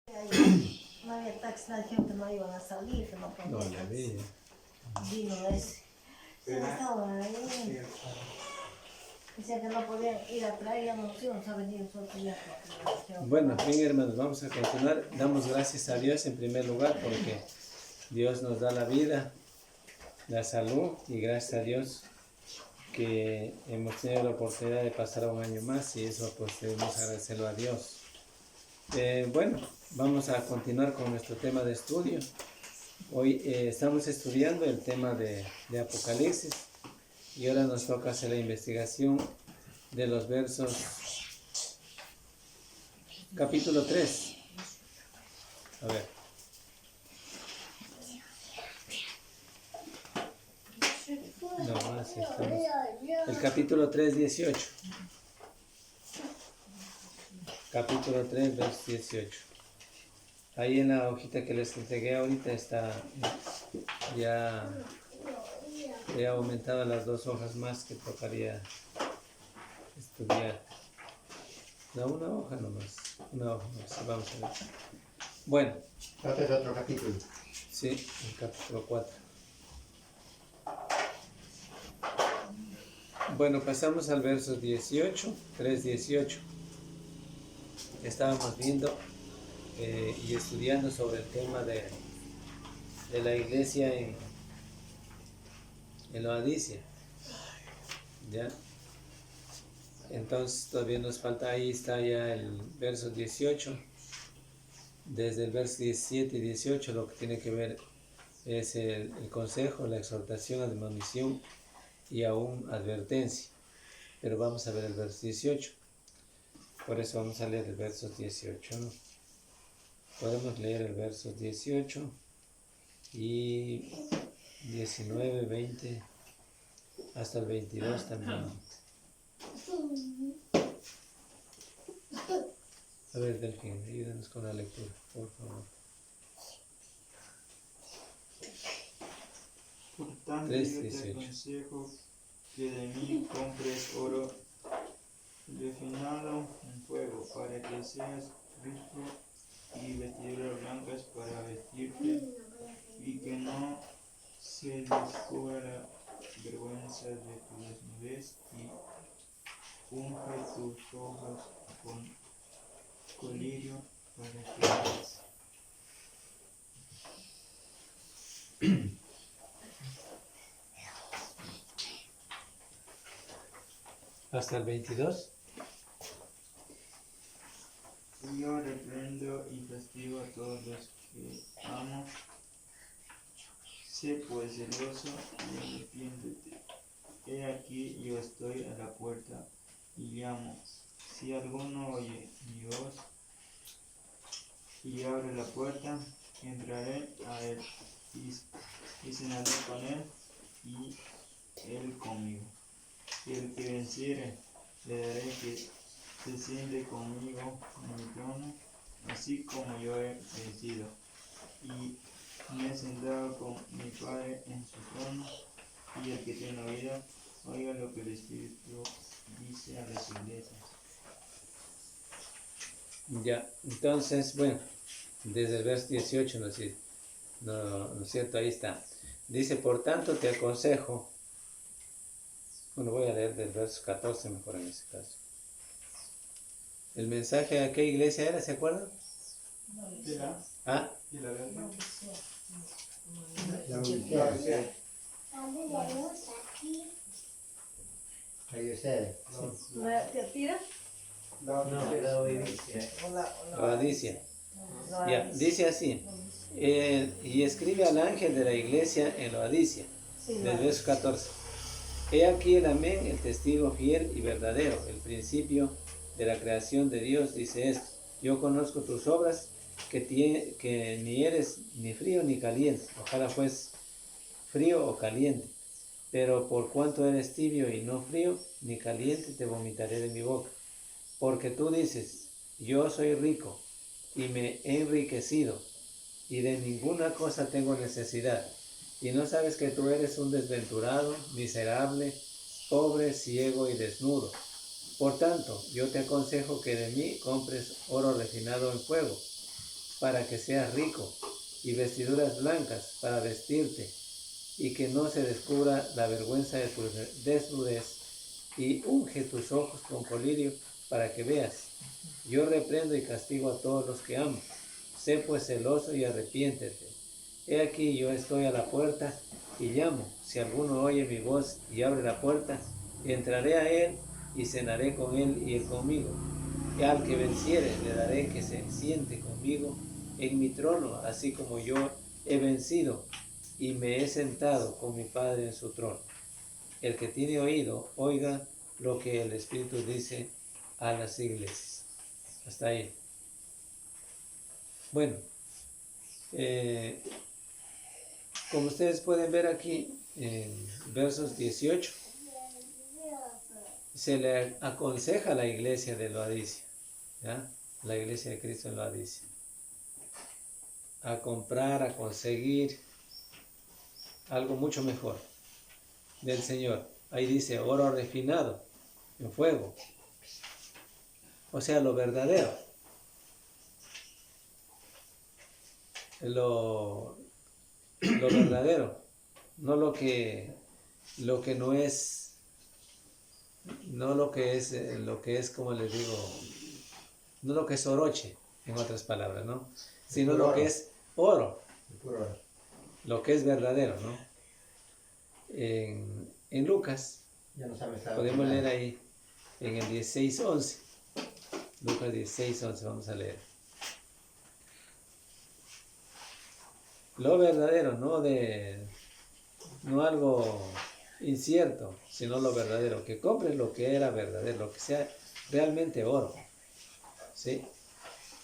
No había taxi, la dijeron que no iban a salir, que no No podían. le vi. Vino ese. Se estaban ahí. Decía que no podían ir a traer, ya no íbamos a venir nosotros ya. Bueno, bien hermanos, vamos a continuar. Damos gracias a Dios en primer lugar porque Dios nos da la vida, la salud y gracias a Dios que hemos tenido la oportunidad de pasar un año más y eso pues debemos agradecerlo a Dios. Bueno, vamos a continuar con nuestro tema de estudio. Hoy estamos estudiando el tema de Apocalipsis y ahora nos toca hacer la investigación de los versos capítulo 3. A ver. No, así estamos. El capítulo 3, 18. Capítulo 3, verso 18. Ahí en la hojita que les entregué ahorita está ya he aumentado las 2 hojas más que tocaría estudiar. No, una hoja nomás. Una hoja más. Vamos a ver. Bueno. Este es otro capítulo. Sí, el capítulo 4. Bueno, pasamos al verso 18, 3:18. Estábamos viendo y estudiando sobre el tema de la iglesia en Laodicea. ¿Ya? Entonces todavía nos falta, ahí está ya el verso 18. Desde el verso 17 y 18 lo que tiene que ver es el consejo, la exhortación, admonición y aún advertencia. Pero vamos a ver el verso 18. Por eso vamos a leer el verso 18, ¿no? Podemos leer el verso 18 y 19, 20, hasta el 22 también. A ver, Delfín, ayúdanos con la lectura, por favor. Por tanto, 3, yo te 18. aconsejo que de mí compres oro refinado en fuego, para que seas rico, y vestiduras blancas para vestirte, y que no se descubra la vergüenza de tu desnudez, y unge tus ojos con colirio para que veas. Hasta el 22. Y yo reprendo y castigo a todos los que amo. Sé pues celoso y arrepiéntete. He aquí yo estoy a la puerta y llamo. Si alguno oye mi voz y abre la puerta, entraré a él y cenaré con él y él conmigo. Y el que venciere, le daré que se siente conmigo en mi trono, así como yo he vencido, y me he sentado con mi Padre en su trono. Y el que tiene oído, oiga lo que el Espíritu dice a las iglesias. Ya, entonces, bueno, desde el verso 18 ¿no es cierto? Ahí está. Dice, por tanto te aconsejo. Bueno, voy a leer del verso 14 mejor en ese caso. ¿El mensaje a qué iglesia era? ¿Se acuerdan? ¿Ah? ¿Y la verdad? La Odisea. Ahí está. ¿Te tira? Laodicea. Ya, dice así. Y escribe al ángel de la iglesia en Laodicea, del verso 14. He aquí el amén, el testigo fiel y verdadero, el principio de la creación de Dios, dice esto. Yo conozco tus obras, que ni eres ni frío ni caliente. Ojalá fues frío o caliente. Pero por cuanto eres tibio y no frío ni caliente, te vomitaré de mi boca. Porque tú dices, yo soy rico y me he enriquecido, y de ninguna cosa tengo necesidad. Y no sabes que tú eres un desventurado, miserable, pobre, ciego y desnudo. Por tanto, yo te aconsejo que de mí compres oro refinado en fuego, para que seas rico, y vestiduras blancas para vestirte, y que no se descubra la vergüenza de tu desnudez, y unge tus ojos con colirio para que veas. Yo reprendo y castigo a todos los que amo. Sé pues celoso y arrepiéntete. He aquí yo estoy a la puerta y llamo. Si alguno oye mi voz y abre la puerta, entraré a él y cenaré con él y él conmigo. Y al que venciere le daré que se siente conmigo en mi trono, así como yo he vencido y me he sentado con mi Padre en su trono. El que tiene oído, oiga lo que el Espíritu dice a las iglesias. Hasta ahí. Bueno, como ustedes pueden ver aquí, en versos 18, se le aconseja a la iglesia de Laodicea, ¿ya? La iglesia de Cristo en Laodicea, a comprar, a conseguir algo mucho mejor del Señor. Ahí dice oro refinado en fuego, o sea, lo verdadero, lo verdadero, no lo que no es, no lo que es, como les digo, no lo que es oroche, en otras palabras, ¿no? Sino lo que es oro, lo que es verdadero, ¿no? En Lucas, Ya no sabes podemos leer ahí, en el 16:11, Lucas 16:11, vamos a leer. Lo verdadero, no algo incierto, sino lo verdadero. Que compres lo que era verdadero, lo que sea realmente oro. ¿Sí?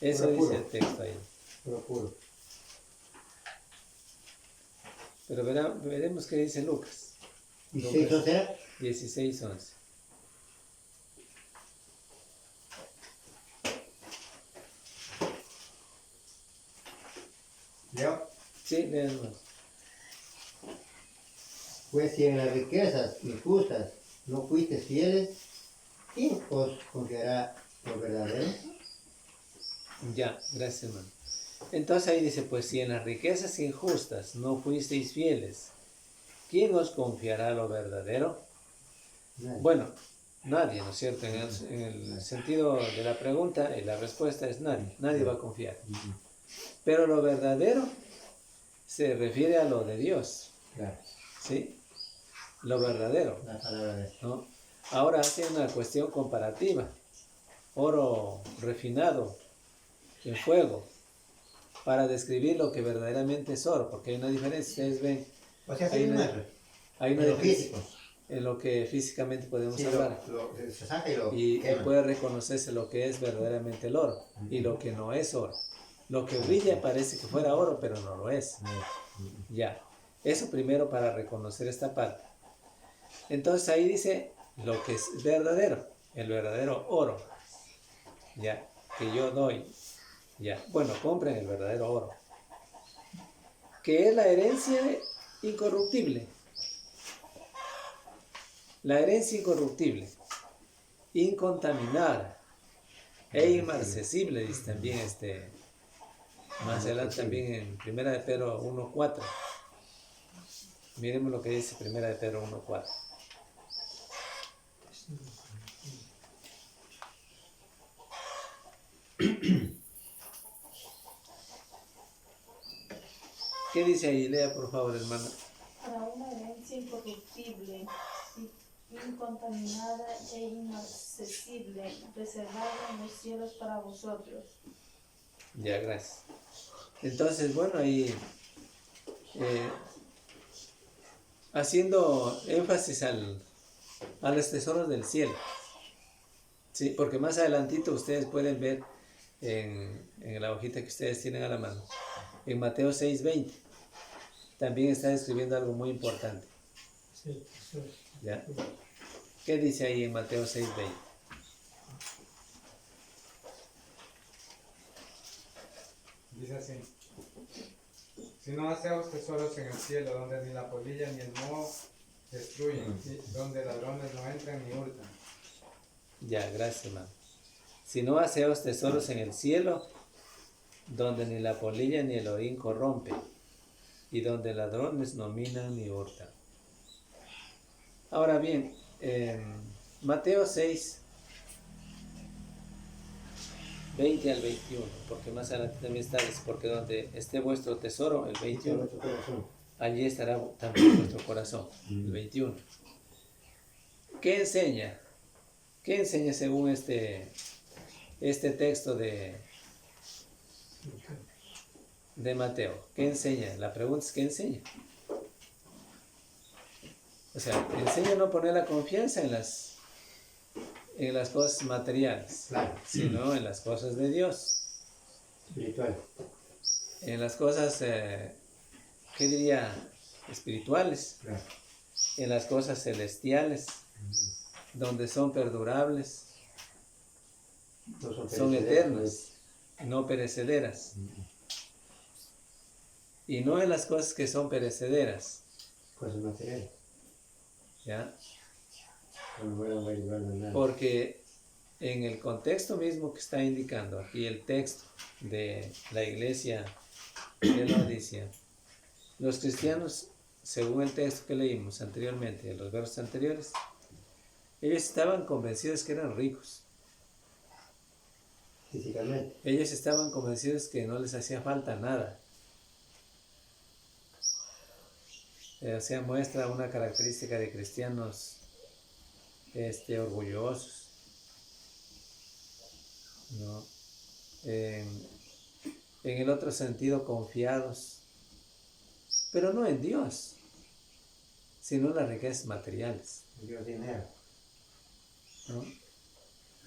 Eso Puro, dice puro. el texto ahí. Puro. Pero veremos qué dice Lucas. ¿Y Lucas 6 era? 16:11. ¿Leo? Sí, leemos. Pues si en las riquezas injustas no fuiste fieles, ¿quién os confiará lo verdadero? Ya, gracias, hermano. Entonces ahí dice, pues si en las riquezas injustas no fuisteis fieles, ¿quién os confiará lo verdadero? Nadie. Bueno, nadie, ¿no es cierto? En el sentido de la pregunta, y la respuesta es nadie. Nadie va a confiar. Pero lo verdadero se refiere a lo de Dios, Claro, ¿sí? Lo verdadero, la palabra de ¿no? Ahora hace una cuestión comparativa. Oro refinado en fuego, para describir lo que verdaderamente es oro, porque hay una diferencia. Ustedes ven, O sea, hay sí, una, maestro. hay una En lo diferencia físico. en lo que físicamente podemos Sí, hablar. se saca y lo Y quema. puede reconocerse lo que es verdaderamente el oro y lo que no es oro. Lo que brilla parece que fuera oro, pero no lo es. Ya, eso primero para reconocer esta parte. Entonces ahí dice lo que es verdadero, el verdadero oro, ya, que yo doy. Ya, bueno, compren el verdadero oro, que es la herencia incorruptible. La herencia incorruptible, incontaminada e inmarcesible, dice también más adelante también en 1 de Pedro 1:4. Miremos lo que dice 1 de Pedro 1:4. ¿Qué dice ahí? Lea por favor, hermano. Para una herencia incorruptible, incontaminada e inmarcesible, reservada en los cielos para vosotros. Ya, gracias. Entonces, bueno, ahí haciendo énfasis a los tesoros del cielo. Sí, porque más adelantito ustedes pueden ver en la hojita que ustedes tienen a la mano, en Mateo 6:20, también está describiendo algo muy importante. ¿Ya? ¿Qué dice ahí en Mateo 6:20? Dice así: si no hacemos tesoros en el cielo, donde ni la polilla ni el moho destruyen, y donde ladrones no entran ni hurtan. Ya, gracias, hermano. Si no hacemos tesoros en el cielo, donde ni la polilla ni el orín corrompe, y donde ladrones no minan ni hurtan. Ahora bien, Mateo 6, 20 al 21, porque más adelante también está, porque donde esté vuestro tesoro, el 21, allí estará también vuestro corazón, el 21. ¿Qué enseña? ¿Qué enseña según este texto de Mateo? ¿Qué enseña? La pregunta es ¿qué enseña? O sea, enseña a no poner la confianza en las cosas materiales, Claro. sino en las cosas de Dios. Espiritual. En las cosas, ¿qué diría? Espirituales. Claro. En las cosas celestiales, donde son perdurables, No son eternas, no perecederas. Y no en las cosas que son perecederas, Cosas materiales. ¿ya? No van a ayudar a nada. Porque en el contexto mismo que está indicando aquí el texto de la iglesia de Laodicea, los cristianos, según el texto que leímos anteriormente, en los versos anteriores, ellos estaban convencidos que eran ricos. Físicamente. Ellos estaban convencidos que no les hacía falta nada. O sea, muestra una característica de cristianos orgullosos, ¿no? En el otro sentido, confiados, pero no en Dios, sino en las riquezas materiales, Dios dinero. ¿no?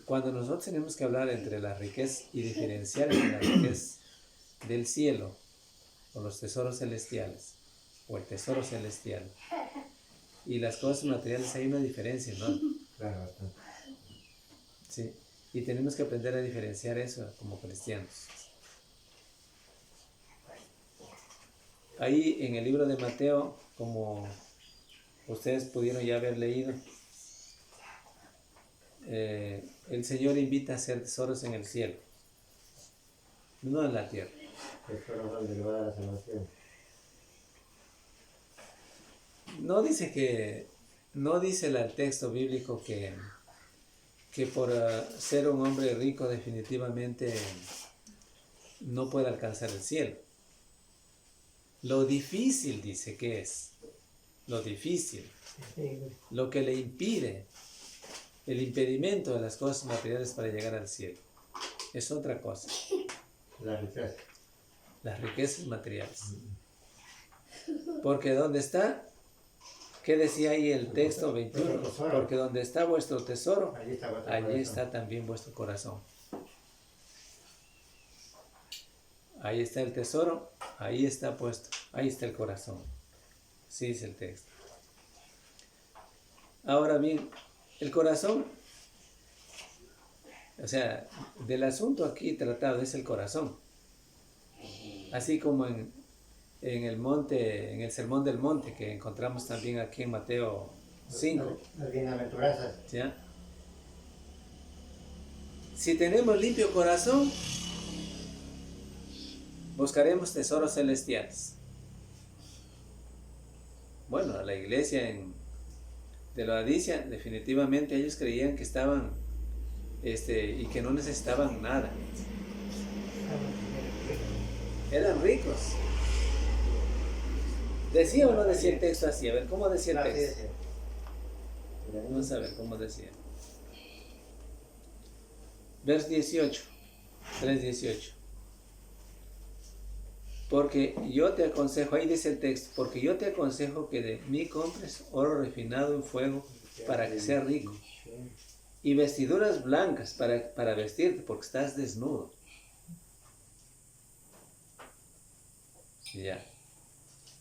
Cuando nosotros tenemos que hablar entre las riquezas y diferenciar entre las riquezas del cielo o los tesoros celestiales o el tesoro celestial y las cosas materiales, hay una diferencia, ¿no? Claro, bastante. Sí, y tenemos que aprender a diferenciar eso como cristianos. Ahí en el libro de Mateo, como ustedes pudieron ya haber leído, el Señor invita a hacer tesoros en el cielo, no en la tierra. Tesoros donde le va a dar la salvación. No dice el texto bíblico que por ser un hombre rico definitivamente no puede alcanzar el cielo. Lo difícil dice que es, lo difícil, lo que le impide, el impedimento de las cosas materiales para llegar al cielo, es otra cosa. La riqueza. Las riquezas materiales. Porque ¿dónde está? ¿Qué decía ahí el texto 21? Porque donde está vuestro tesoro, allí está también vuestro corazón. Ahí está el tesoro, ahí está puesto, ahí está el corazón. Sí dice el texto. Ahora bien, el corazón, o sea, del asunto aquí tratado es el corazón. Así como en el monte, en el sermón del monte que encontramos también aquí en Mateo 5. Las bienaventuranzas. ¿Ya? Si tenemos limpio corazón, buscaremos tesoros celestiales. Bueno, la iglesia de Laodicea, definitivamente ellos creían que estaban y que no necesitaban nada. Eran ricos. ¿Decía o no decía el texto así? A ver, ¿cómo decía el texto? Vamos a ver cómo decía. Verso 18, 3:18. Porque yo te aconsejo, ahí dice el texto, porque yo te aconsejo que de mí compres oro refinado en fuego para que seas rico, y vestiduras blancas para vestirte, porque estás desnudo. Ya.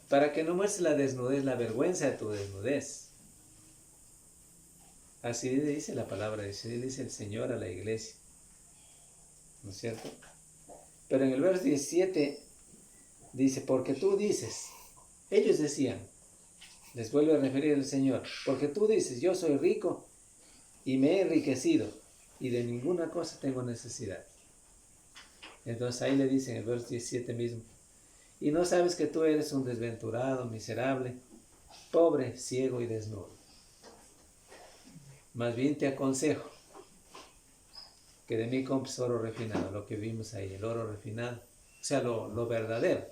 Para que no muestres la desnudez, la vergüenza de tu desnudez. Así dice la palabra, así dice el Señor a la iglesia. ¿No es cierto? Pero en el verso 17 dice, porque tú dices, ellos decían, les vuelve a referir el Señor, porque tú dices, yo soy rico y me he enriquecido y de ninguna cosa tengo necesidad. Entonces ahí le dice en el verso 17 mismo, y no sabes que tú eres un desventurado, miserable, pobre, ciego y desnudo. Más bien te aconsejo que de mí compres oro refinado, lo que vimos ahí, el oro refinado, o sea, lo verdadero,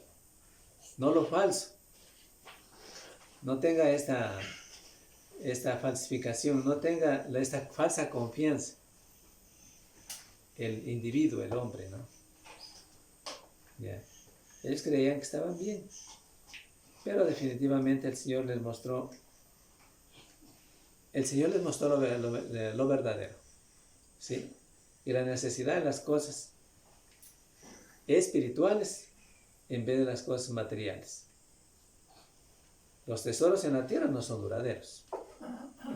no lo falso. No tenga esta falsificación, no tenga esta falsa confianza. El individuo, el hombre, ¿no? Ya. Ellos creían que estaban bien, pero definitivamente el Señor les mostró lo verdadero, ¿sí? Y la necesidad de las cosas espirituales en vez de las cosas materiales. Los tesoros en la tierra no son duraderos.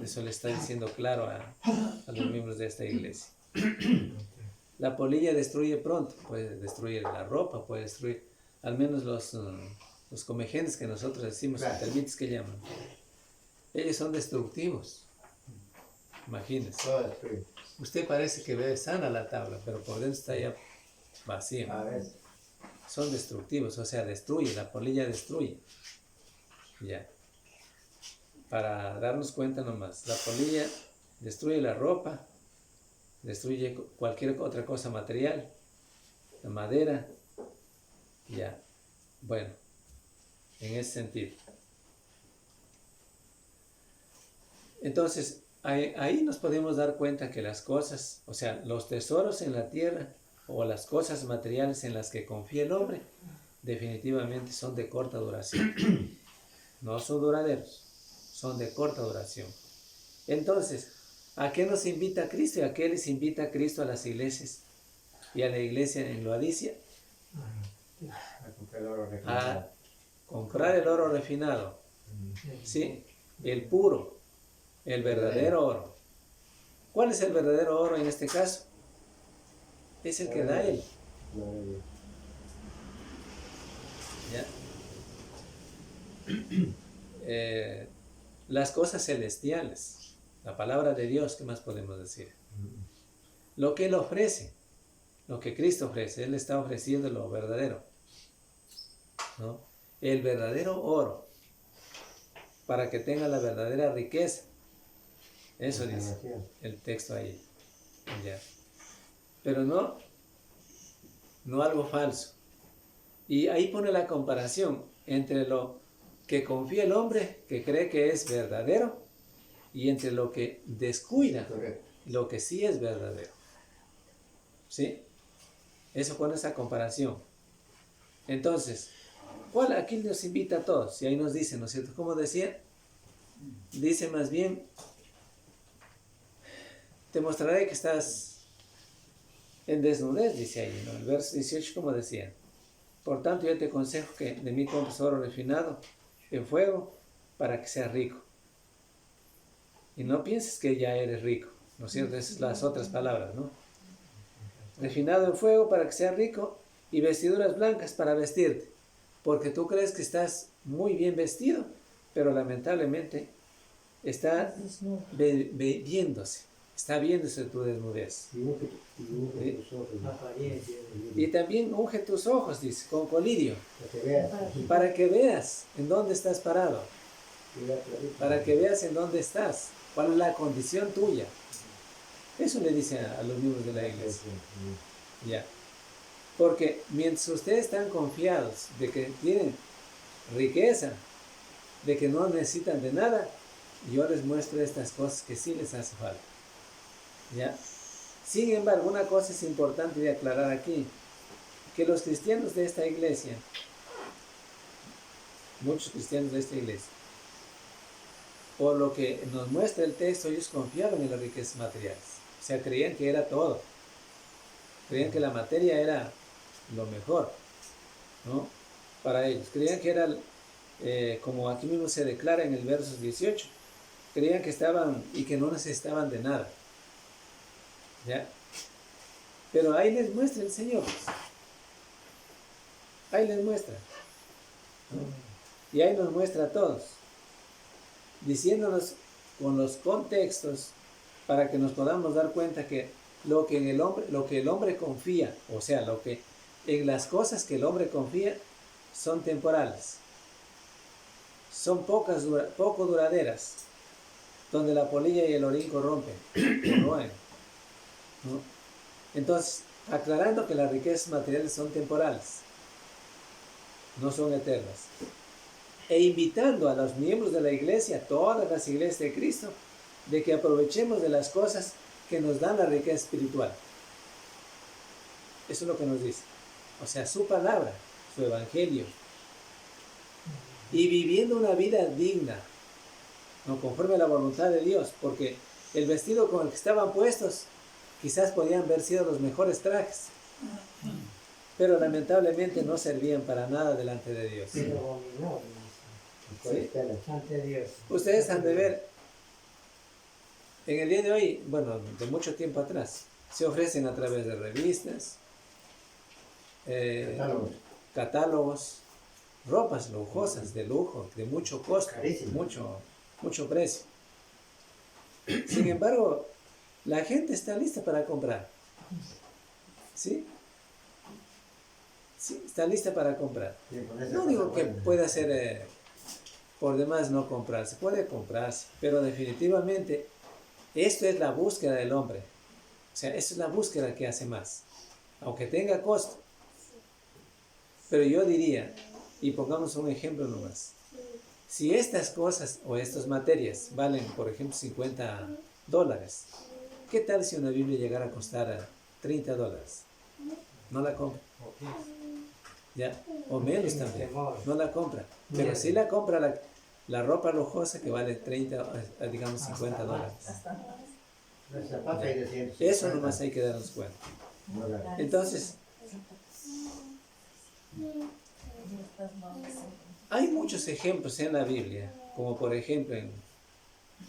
Eso le está diciendo claro a los miembros de esta iglesia. La polilla destruye pronto, puede destruir la ropa, puede destruir al menos los comegentes que nosotros decimos, Claro. termites que llaman. Ellos son destructivos. Imagínense. Todo destruye. Usted parece que ve sana la tabla, pero por dentro está ya vacía. A veces. Son destructivos, o sea, destruye, la polilla destruye. Ya. Para darnos cuenta nomás, la polilla destruye la ropa, destruye cualquier otra cosa material, la madera, ya. Bueno, en ese sentido. Entonces, ahí nos podemos dar cuenta que las cosas, o sea, los tesoros en la tierra o las cosas materiales en las que confía el hombre, definitivamente son de corta duración. No son duraderos, son de corta duración. Entonces, ¿a qué nos invita Cristo y a qué les invita Cristo a las iglesias y a la iglesia en Laodicea? A comprar el oro A refinado. comprar el oro refinado, ¿sí? El puro, el verdadero oro. ¿Cuál es el verdadero oro en este caso? Es el que da Él. Gloria a Dios. ¿Ya? Las cosas celestiales, la palabra de Dios, ¿qué más podemos decir? Lo que Él ofrece, lo que Cristo ofrece, Él está ofreciendo lo verdadero, ¿no? El verdadero oro, para que tenga la verdadera riqueza. Eso dice el texto ahí. Ya. Pero no algo falso. Y ahí pone la comparación entre lo que confía el hombre, que cree que es verdadero, y entre lo que descuida, Correcto. lo que sí es verdadero. ¿Sí? Eso pone esa comparación. Entonces, ¿cuál aquí nos invita a todos? Y ahí nos dice, ¿no es cierto? Como decía, dice más bien, te mostraré que estás en desnudez, dice ahí, ¿no? El verso 18, como decía. Por tanto, yo te aconsejo que de mí compres oro refinado en fuego para que seas rico. Y no pienses que ya eres rico, ¿no es cierto? Esas son las otras palabras, ¿no? Refinado en fuego para que seas rico y vestiduras blancas para vestirte. Porque tú crees que estás muy bien vestido, pero lamentablemente está viéndose tu desnudez. Y unge tus ojos. Y también unge tus ojos, dice, con colirio, Para que veas. para que veas en dónde estás parado, Mira clarito. para que veas en dónde estás, cuál es la condición tuya. Eso le dice a los miembros de la iglesia. Ya. Porque mientras ustedes están confiados de que tienen riqueza, de que no necesitan de nada, yo les muestro estas cosas que sí les hace falta. ¿Ya? Sin embargo, una cosa es importante de aclarar aquí, que los cristianos de esta iglesia, muchos cristianos de esta iglesia, por lo que nos muestra el texto, ellos confiaban en las riquezas materiales. O sea, creían que era todo. Creían que la materia era lo mejor, ¿no? Para ellos. Creían que era, como aquí mismo se declara en el verso 18, creían que estaban y que no necesitaban de nada. ¿Ya? Pero ahí les muestra el Señor. Ahí les muestra, ¿no? Y ahí nos muestra a todos, diciéndonos con los contextos para que nos podamos dar cuenta que lo que el hombre confía, o sea, lo que en las cosas que el hombre confía son temporales, son poco duraderas, donde la polilla y el orín corrompen, corroen, ¿no? Entonces, aclarando que las riquezas materiales son temporales, no son eternas, e invitando a los miembros de la iglesia, todas las iglesias de Cristo, de que aprovechemos de las cosas que nos dan la riqueza espiritual. Eso es lo que nos dice. O sea, su palabra, su evangelio, y viviendo una vida digna, no conforme a la voluntad de Dios, porque el vestido con el que estaban puestos quizás podían haber sido los mejores trajes, pero lamentablemente no servían para nada delante de Dios. ¿Sí? Ante Dios. Ustedes han de ver, en el día de hoy, bueno, de mucho tiempo atrás, se ofrecen a través de revistas, catálogos, ropas lujosas, de lujo, de mucho costo, Carísimo. mucho precio. Sin embargo, la gente está lista para comprar. ¿Sí? Sí, está lista para comprar. No digo que pueda ser por demás no comprarse, puede comprarse, pero definitivamente esto es la búsqueda del hombre. O sea, eso es la búsqueda que hace más, aunque tenga costo. Pero yo diría, y pongamos un ejemplo nomás, si estas cosas o estas materias valen, por ejemplo, $50, ¿qué tal si una Biblia llegara a costar $30? No la compra. ¿Ya? O menos también, no la compra. Pero sí la compra la ropa lujosa que vale digamos $50. Eso nomás hay que darnos cuenta. Entonces, hay muchos ejemplos en la Biblia, como por ejemplo en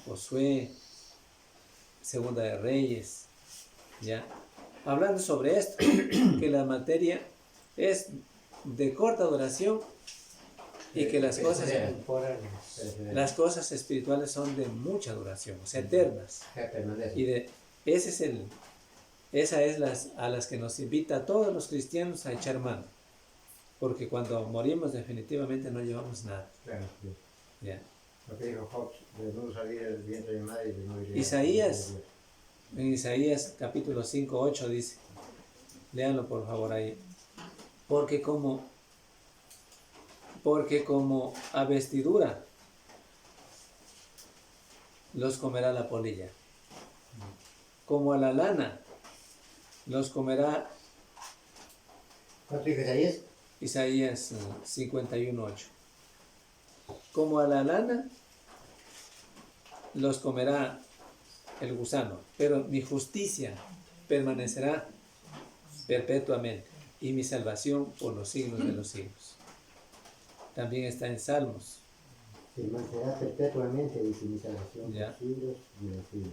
Josué, Segunda de Reyes, ¿ya? Hablando sobre esto, que la materia es de corta duración y que las cosas espirituales son de mucha duración, o sea, eternas. Y esa es a las que nos invita a todos los cristianos a echar mano, porque cuando morimos definitivamente no llevamos nada. ¿Ya? Isaías, en Isaías capítulo 5, 8 dice, léanlo por favor ahí, porque como a vestidura los comerá la polilla, como a la lana los comerá. ¿Cuánto dijo Isaías? Isaías 51:8. Como a la lana los comerá el gusano, pero mi justicia permanecerá perpetuamente y mi salvación por los siglos de los siglos. También está en Salmos. Permanecerá perpetuamente, dice, mi salvación por los siglos de los siglos.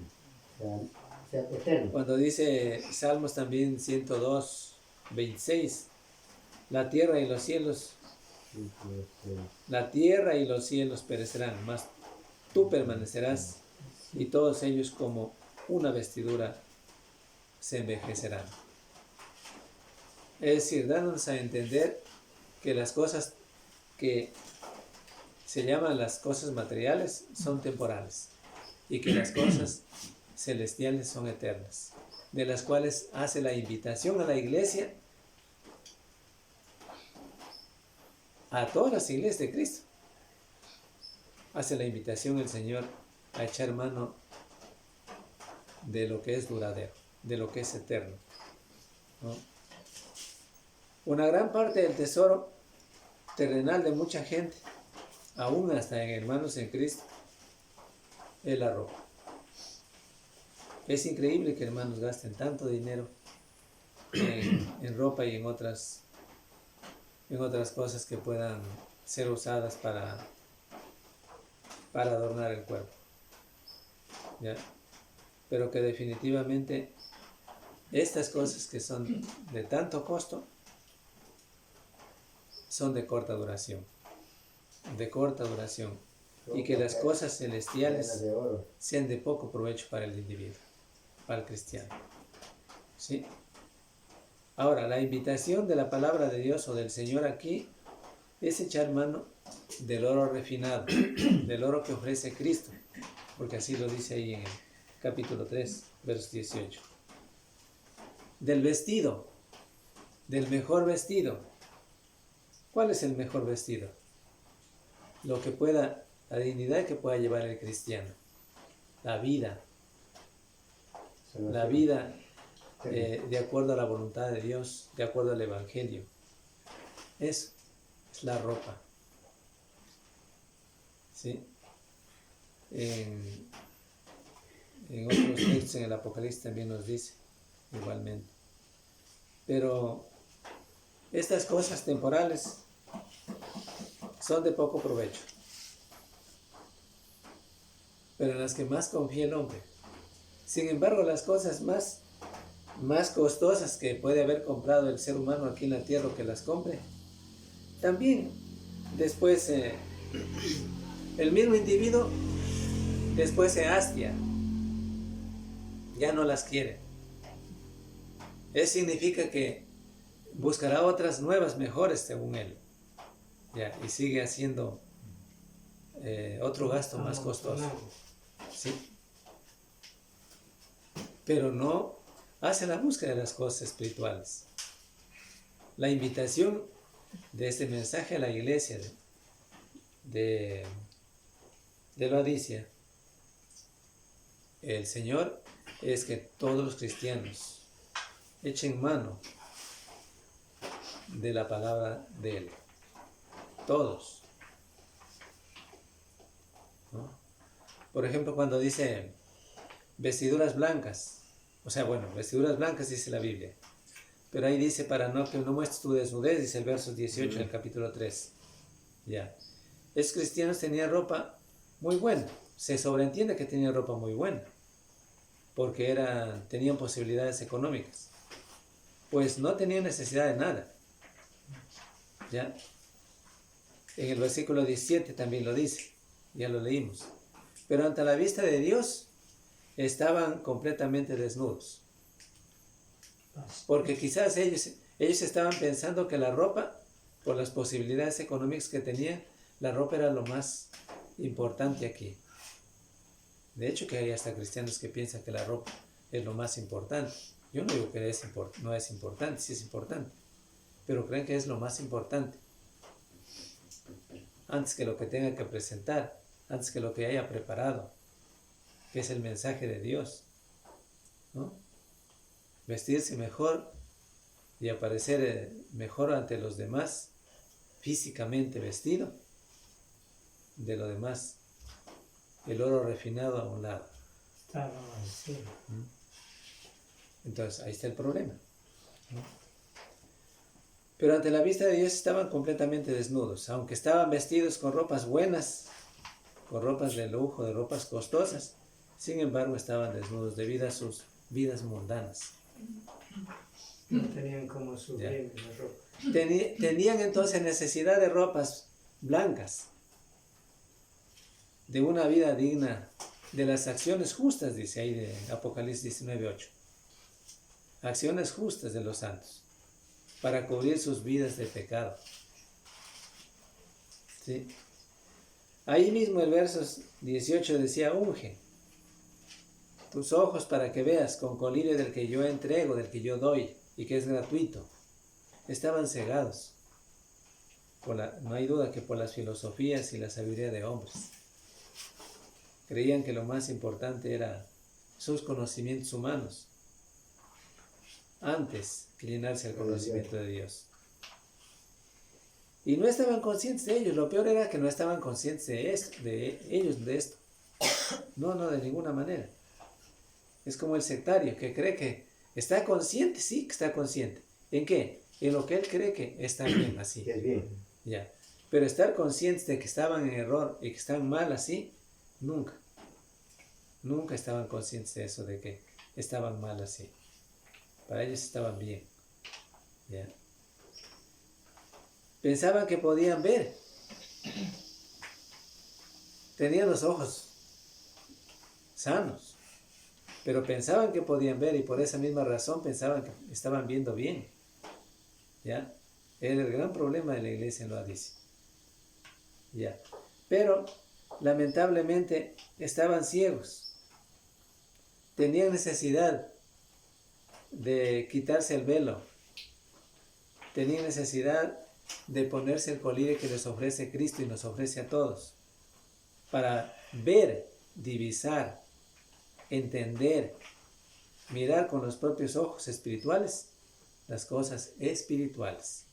O sea, eterno. Cuando dice Salmos también 102:26, la tierra y los cielos perecerán, mas tú permanecerás, y todos ellos como una vestidura se envejecerán. Es decir, dándonos a entender que las cosas que se llaman las cosas materiales son temporales y que las cosas celestiales son eternas, de las cuales hace la invitación a la iglesia, a todas las iglesias de Cristo. Hace la invitación el Señor a echar mano de lo que es duradero, de lo que es eterno, ¿no? Una gran parte del tesoro terrenal de mucha gente, aún hasta en hermanos en Cristo, es la ropa. Es increíble que hermanos gasten tanto dinero en ropa y en otras cosas que puedan ser usadas para adornar el cuerpo, ¿ya? Pero que definitivamente estas cosas que son de tanto costo son de corta duración, y que las cosas celestiales sean de poco provecho para el individuo, para el cristiano, ¿sí? Ahora, la invitación de la palabra de Dios o del Señor aquí es echar mano del oro refinado, del oro que ofrece Cristo, porque así lo dice ahí en el capítulo 3, verso 18. Del vestido, del mejor vestido. ¿Cuál es el mejor vestido? Lo que pueda, la dignidad que pueda llevar el cristiano, la vida de acuerdo a la voluntad de Dios, de acuerdo al Evangelio. Eso es la ropa. ¿Sí? En otros textos en el Apocalipsis también nos dice igualmente. Pero estas cosas temporales son de poco provecho, pero en las que más confía el hombre. Sin embargo, las cosas más costosas que puede haber comprado el ser humano aquí en la tierra, o que las compre, también después el mismo individuo después se hastia, ya no las quiere. Eso significa que buscará otras nuevas, mejores según él, ya, y sigue haciendo otro gasto más costoso, ¿sí? Pero no hace la búsqueda de las cosas espirituales. La invitación de este mensaje a la iglesia de Laodicea, el Señor, es que todos los cristianos echen mano de la palabra de Él. Todos. ¿No? Por ejemplo, cuando dice vestiduras blancas, o sea, bueno, vestiduras blancas dice la Biblia, pero ahí dice para que no muestres tu desnudez, dice el verso 18 del capítulo 3. Ya. Esos cristianos tenían ropa muy buena, se sobreentiende que tenían ropa muy buena, porque tenían posibilidades económicas, pues no tenían necesidad de nada. ¿Ya? En el versículo 17 también lo dice, ya lo leímos. Pero ante la vista de Dios estaban completamente desnudos. Porque quizás ellos estaban pensando que la ropa, por las posibilidades económicas que tenían, la ropa era lo más importante aquí. De hecho, que hay hasta cristianos que piensan que la ropa es lo más importante. Yo no digo que no es importante, sí es importante, pero creen que es lo más importante. Antes que lo que tenga que presentar, antes que lo que haya preparado, que es el mensaje de Dios, ¿no? Vestirse mejor y aparecer mejor ante los demás, físicamente vestido, de lo demás, el oro refinado a un lado. Entonces, ahí está el problema, ¿no? Pero ante la vista de Dios estaban completamente desnudos, aunque estaban vestidos con ropas buenas, con ropas de lujo, de ropas costosas, sin embargo estaban desnudos debido a sus vidas mundanas. No tenían como subir la ropa. Tenían entonces necesidad de ropas blancas, de una vida digna, de las acciones justas, dice ahí de Apocalipsis 19:8. Acciones justas de los santos, para cubrir sus vidas de pecado. ¿Sí? Ahí mismo el verso 18 decía, unge tus ojos para que veas con colirio del que yo entrego, del que yo doy, y que es gratuito. Estaban cegados, no hay duda que por las filosofías y la sabiduría de hombres. Creían que lo más importante era sus conocimientos humanos, antes que llenarse el conocimiento de Dios. Y no estaban conscientes de ellos. Lo peor era que no estaban conscientes de esto, de esto. No, de ninguna manera. Es como el sectario que cree que está consciente, sí que está consciente. ¿En qué? En lo que él cree que está bien así. Es bien. Ya. Pero estar conscientes de que estaban en error y que están mal así, nunca. Nunca estaban conscientes de eso, de que estaban mal así. Para ellos estaban bien. ¿Ya? Pensaban que podían ver. Tenían los ojos sanos, pero pensaban que podían ver y por esa misma razón pensaban que estaban viendo bien. ¿ya? Era el gran problema de la iglesia en Laodicea, ¿ya? Pero, lamentablemente, estaban ciegos. Tenían necesidad de quitarse el velo. Tenían necesidad de ponerse el colirio que les ofrece Cristo y nos ofrece a todos, para ver, divisar, entender, mirar con los propios ojos espirituales las cosas espirituales,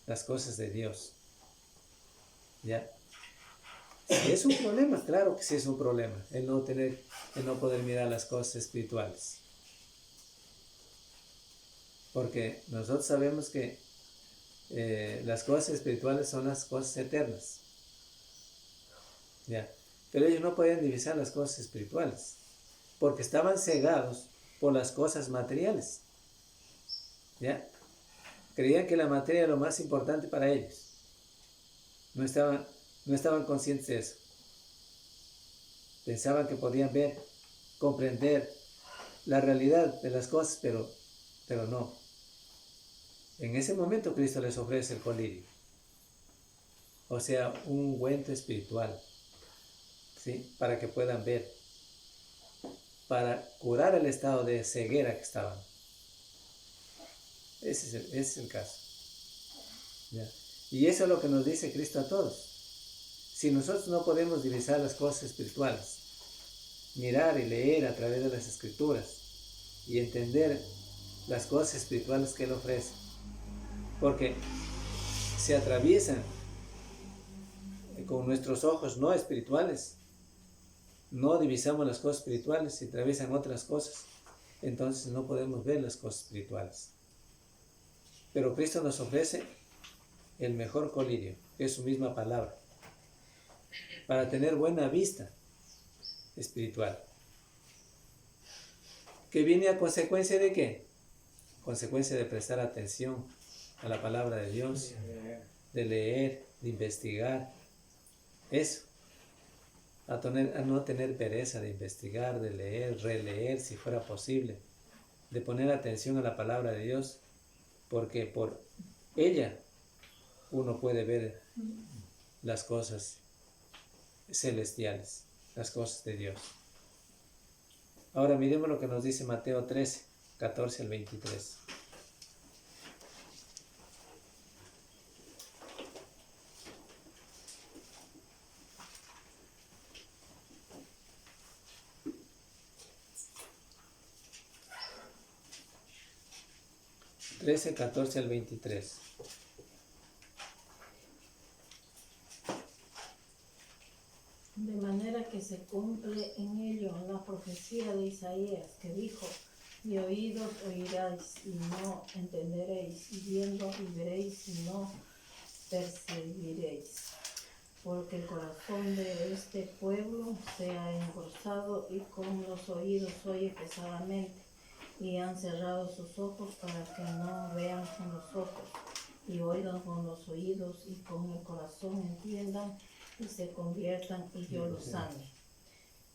las cosas de Dios. ¿Ya? ¿Es un problema? Claro que sí es un problema, el no poder mirar las cosas espirituales. Porque nosotros sabemos que las cosas espirituales son las cosas eternas. ¿Ya? Pero ellos no podían divisar las cosas espirituales, porque estaban cegados por las cosas materiales. ¿Ya? Creían que la materia era lo más importante para ellos. No estaban conscientes de eso. Pensaban que podían ver, comprender la realidad de las cosas, pero no. En ese momento Cristo les ofrece el colirio, o sea, un ungüento espiritual, ¿sí? Para que puedan ver, para curar el estado de ceguera que estaban. Ese es el caso. ¿Ya? Y eso es lo que nos dice Cristo a todos. Si nosotros no podemos divisar las cosas espirituales, mirar y leer a través de las Escrituras y entender las cosas espirituales que Él ofrece, porque se atraviesan con nuestros ojos no espirituales, no divisamos las cosas espirituales, se atraviesan otras cosas, entonces no podemos ver las cosas espirituales. Pero Cristo nos ofrece el mejor colirio, que es su misma palabra, para tener buena vista espiritual. ¿Que viene a consecuencia de qué? Consecuencia de prestar atención a la palabra de Dios, de leer, de investigar. Eso. A no tener pereza de investigar, de leer, releer si fuera posible, de poner atención a la palabra de Dios, porque por ella uno puede ver las cosas celestiales, las cosas de Dios. Ahora miremos lo que nos dice Mateo 13, 14 al 23. Trece, 14 al 23. De manera que se cumple en ello la profecía de Isaías, que dijo: de oídos oiréis y no entenderéis, y viendo y veréis y no percibiréis. Porque el corazón de este pueblo se ha engrosado y con los oídos oye pesadamente, y han cerrado sus ojos para que no vean con los ojos, y oigan con los oídos, y con el corazón entiendan, y se conviertan, y yo los sane.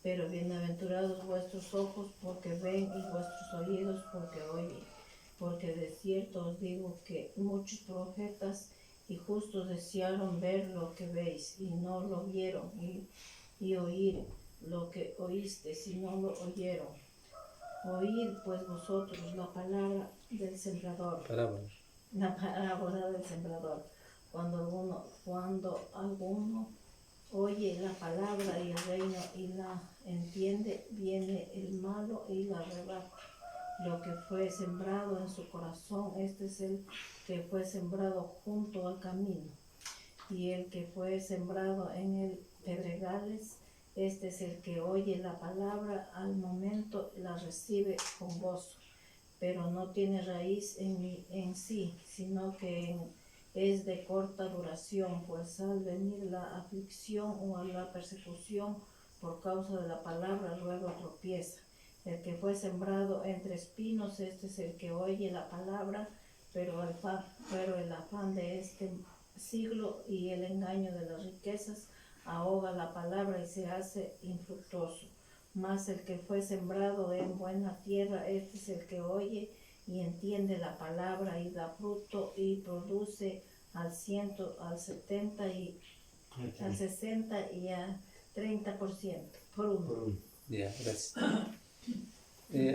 Pero bienaventurados vuestros ojos porque ven, y vuestros oídos porque oyen. Porque de cierto os digo que muchos profetas y justos desearon ver lo que veis, y no lo vieron, y oír lo que oísteis, y no lo oyeron. Oíd pues vosotros la palabra del sembrador. La parábola del sembrador. Cuando alguno oye la palabra y el reino y la entiende, viene el malo y la arrebata. Lo que fue sembrado en su corazón, este es el que fue sembrado junto al camino. Y el que fue sembrado en el pedregales, este es el que oye la palabra, al momento la recibe con gozo, pero no tiene raíz en sí, sino que es de corta duración, pues al venir la aflicción o la persecución por causa de la palabra, luego tropieza. El que fue sembrado entre espinos, este es el que oye la palabra, pero el afán de este siglo y el engaño de las riquezas ahoga la palabra y se hace infructuoso. Mas el que fue sembrado en buena tierra, este es el que oye y entiende la palabra y da fruto y produce al 100, al 70 y al 60 y al 30% por uno. Por uno. Ya, gracias.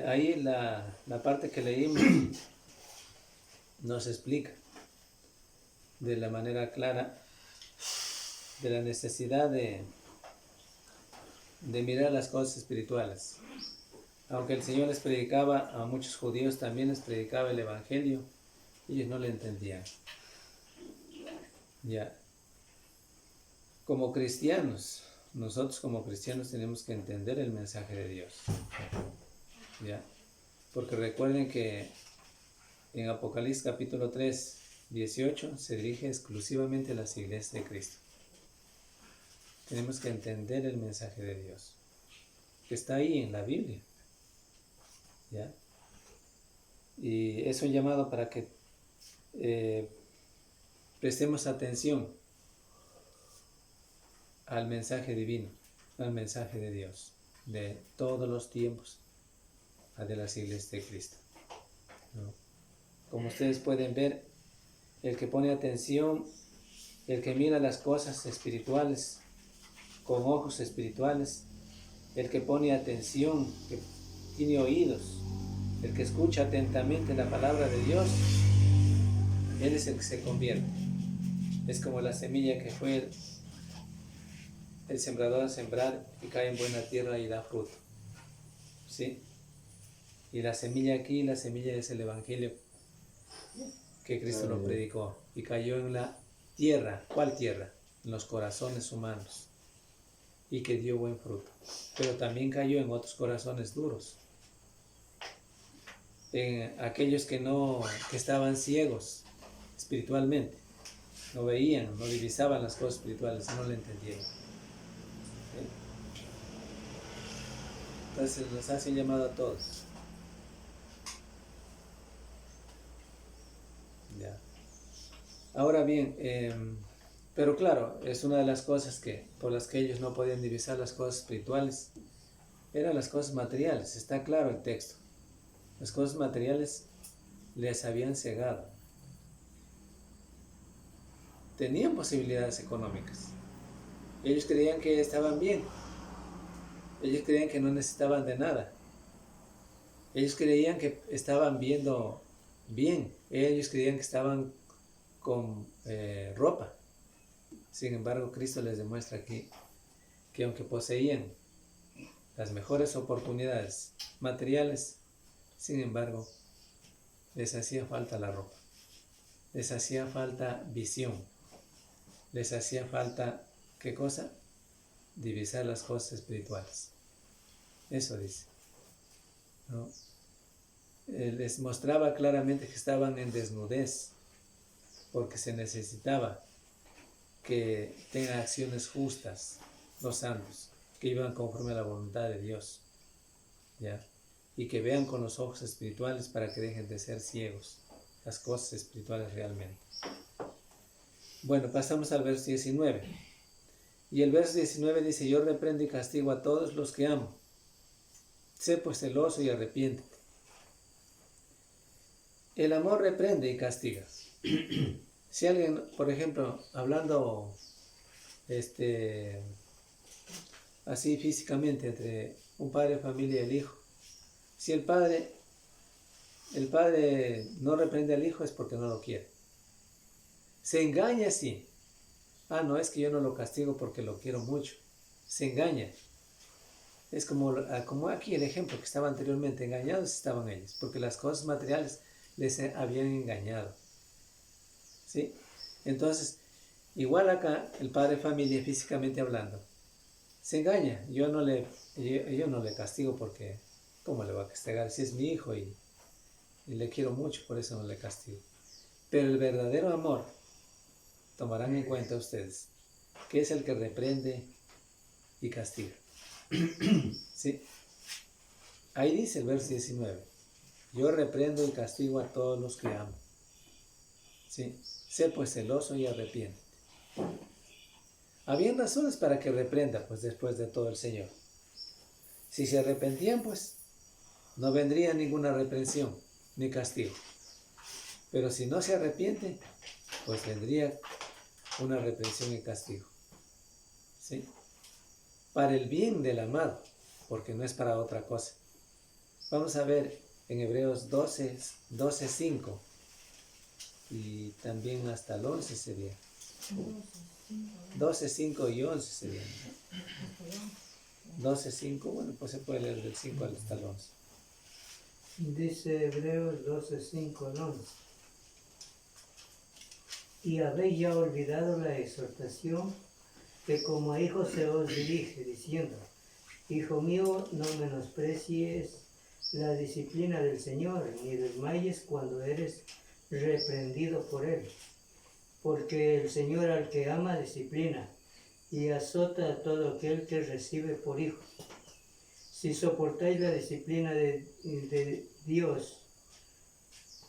Ahí la parte que leímos nos explica de la manera clara de la necesidad de mirar las cosas espirituales. Aunque el Señor les predicaba, a muchos judíos también les predicaba el Evangelio, ellos no le entendían. Ya. Como cristianos, nosotros como cristianos tenemos que entender el mensaje de Dios. ¿Ya? Porque recuerden que en Apocalipsis capítulo 3, 18 se dirige exclusivamente a las iglesias de Cristo. Tenemos que entender el mensaje de Dios, que está ahí en la Biblia. ¿Ya? Y es un llamado para que prestemos atención al mensaje divino, al mensaje de Dios, de todos los tiempos, de las iglesias de Cristo, ¿no? Como ustedes pueden ver, el que pone atención, el que mira las cosas espirituales con ojos espirituales, el que pone atención, que tiene oídos, el que escucha atentamente la palabra de Dios, él es el que se convierte. Es como la semilla que fue el sembrador a sembrar y cae en buena tierra y da fruto. ¿Sí? Y la semilla aquí, la semilla es el Evangelio que Cristo lo predicó y cayó en la tierra. ¿Cuál tierra? En los corazones humanos, y que dio buen fruto. Pero también cayó en otros corazones duros, en aquellos que estaban ciegos espiritualmente, no veían, no divisaban las cosas espirituales, no le entendieron. ¿Sí? Entonces nos hace un llamado a todos. Ya. Ahora bien, pero claro, es una de las cosas por las que ellos no podían divisar las cosas espirituales, eran las cosas materiales. Está claro el texto. Las cosas materiales les habían cegado. Tenían posibilidades económicas. Ellos creían que estaban bien. Ellos creían que no necesitaban de nada. Ellos creían que estaban viendo bien. Ellos creían que estaban con ropa. Sin embargo, Cristo les demuestra aquí que aunque poseían las mejores oportunidades materiales, sin embargo, les hacía falta la ropa, les hacía falta visión, les hacía falta, ¿qué cosa? Divisar las cosas espirituales. Eso dice, ¿no? Les mostraba claramente que estaban en desnudez, porque se necesitaba que tengan acciones justas los santos, que iban conforme a la voluntad de Dios, ¿ya? Y que vean con los ojos espirituales para que dejen de ser ciegos las cosas espirituales realmente. Bueno, pasamos al verso 19. Y el verso 19 dice: yo reprendo y castigo a todos los que amo. Sé pues celoso y arrepiéntete. El amor reprende y castiga. Si alguien, por ejemplo, hablando así físicamente entre un padre de familia y el hijo, si el padre no reprende al hijo es porque no lo quiere. Se engaña así. No, es que yo no lo castigo porque lo quiero mucho. Se engaña. Es como aquí el ejemplo que estaba anteriormente. Engañados estaban ellos, porque las cosas materiales les habían engañado. ¿Sí? Entonces, igual acá el padre de familia, físicamente hablando, se engaña. Yo no le castigo porque, ¿cómo le voy a castigar? Si es mi hijo y le quiero mucho, por eso no le castigo. Pero el verdadero amor, tomarán en cuenta ustedes, que es el que reprende y castiga. ¿Sí? Ahí dice el verso 19: yo reprendo y castigo a todos los que amo. ¿Sí? Sé pues celoso y arrepiéntete. Habían razones para que reprenda, pues después de todo el Señor. Si se arrepentían, pues no vendría ninguna reprensión. ni castigo. Pero si no se arrepiente, pues vendría una reprensión y castigo. ¿Sí? Para el bien del amado, porque no es para otra cosa. Vamos a ver en Hebreos 12:5 y también hasta el 11 sería. 12:5 y 11 sería. 12:5, bueno, pues se puede leer del 5 hasta el 11. Dice Hebreos 12:5 al 11. Y habéis ya olvidado la exhortación que como a hijos se os dirige, diciendo: Hijo mío, no menosprecies la disciplina del Señor, ni desmayes cuando eres reprendido por Él. Porque el Señor al que ama disciplina, y azota a todo aquel que recibe por hijo. Si soportáis la disciplina de Dios,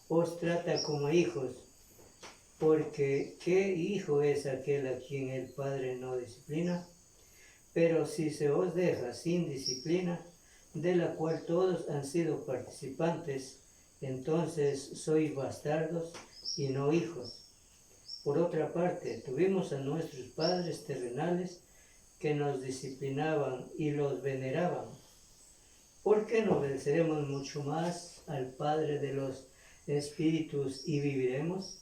os trata como hijos, porque ¿qué hijo es aquel a quien el Padre no disciplina? Pero si se os deja sin disciplina, de la cual todos han sido participantes, entonces sois bastardos y no hijos. Por otra parte, tuvimos a nuestros padres terrenales que nos disciplinaban y los veneraban. ¿Por qué no obedeceremos mucho más al Padre de los Espíritus y viviremos?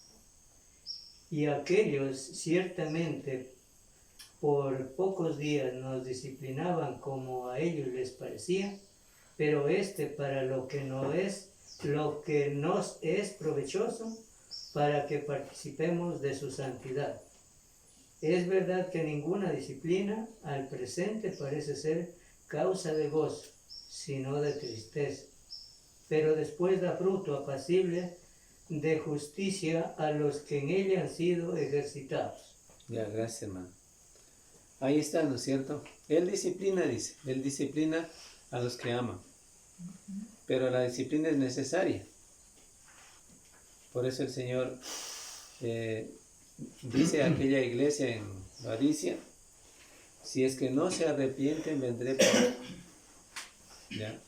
Y aquellos ciertamente por pocos días nos disciplinaban como a ellos les parecía, pero para lo que nos es provechoso, para que participemos de su santidad. Es verdad que ninguna disciplina al presente parece ser causa de gozo, sino de tristeza, pero después da fruto apacible de justicia a los que en ella han sido ejercitados. Ya, gracias, hermano. Ahí está, ¿no es cierto? Él disciplina, dice, Él disciplina a los que aman, pero la disciplina es necesaria. Por eso el Señor dice a aquella iglesia en Laodicea: si es que no se arrepienten, vendré pronto. ¿Ya?